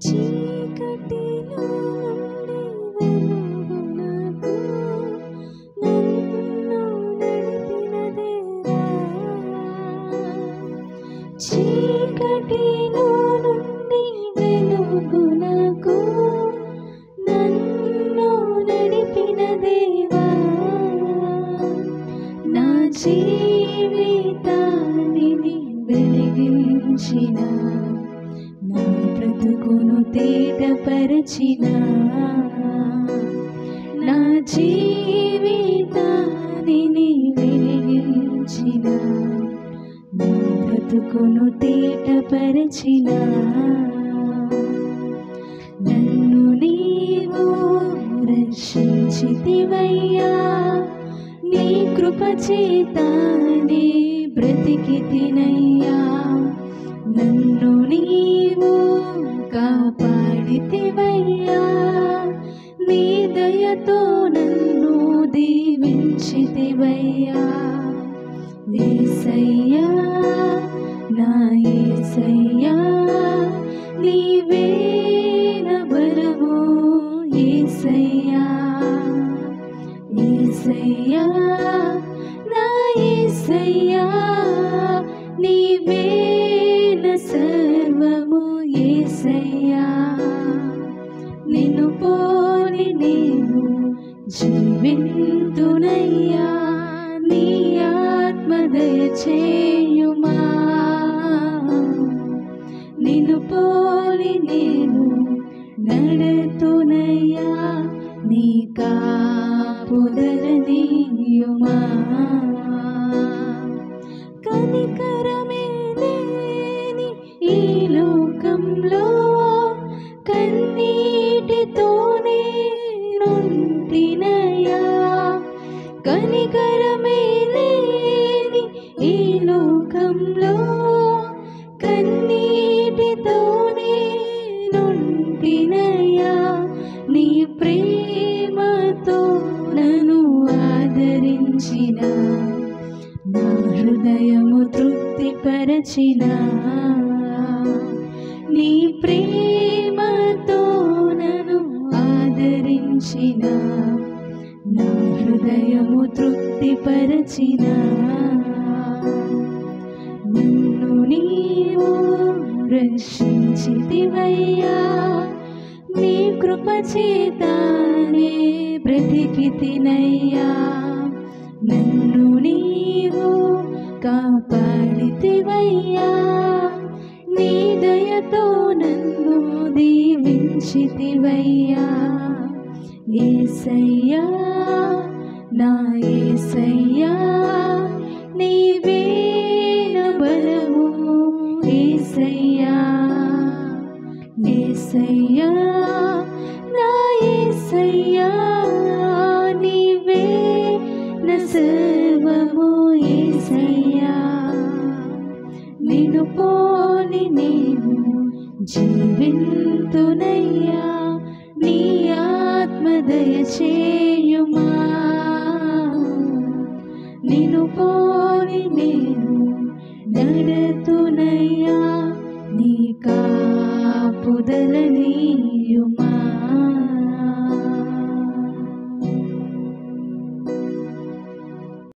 చీకటిలో నుండి వెలుగునకు నన్ను నడిపిన దేవా, చీకటిలో నుండి వెలుగునకు నన్ను నడిపిన దేవా, నా జీవితాన్ని వెలిగించిన, నా బ్రతుకును తేటపరచిన, నా జీవితాన్ని వెలిగించిన, నా బ్రతుకును తేటపరచిన, నన్ను నీవు రక్షించితివయ్యా, నీ కృప చేతనే బ్రతికితినయ్యా, నన్ను నీవు కాపాడితివయ్యా, నీ దయతో నన్ను దీవించితివయ్యా, యేసయ్యా నా యేసయ్యా, నీవే నా బలము యేసయ్యా, యేసయ్యా నా యేసయ్యా, నీవే నా సర్వము యేసయ్యా, నిన్ను పోలి నేను జీవింతునయ్యా, నీ ఆత్మ దయచేయుమా, నిన్ను పోలి నేను నడుతునయ్యా, నీ కాపుదలనీయుమా, కనికరమే లేని ఈ లోకంలో కన్నీటితోనే నుండినయ్యా, కనికరమే లేని ఈ లోకంలో కన్నీటితోనే నుండినయ్యా, నీ ప్రేమతో నన్ను ఆదరించిన, నా హృదయము తృప్తిపరచిన, నీ ప్రేమతో నన్ను ఆదరించిన, నా హృదయము తృప్తిపరచిన, నన్ను నీవు రక్షించితివయ్యా, నీ కృప చేతనే బ్రతికితినయ్యా, నన్ను నీవు కాపాడితివయ్యా, నీ దయతో నన్ను దీవించితివయ్యా, యేసయ్యా నా యేసయ్యా, నీవే నా బలము యేసయ్యా, యేసయ్యా నా యేసయ్యా, నీవే నా సర్వము యేసయ్యా, నిన్ను పోలి నేను జీవింతునయ్యా, నీ ఆత్మ దయచేయుమా, నిన్ను పోలి నేను నడుతునయ్యా, నీ కాపుదలనీయుమా.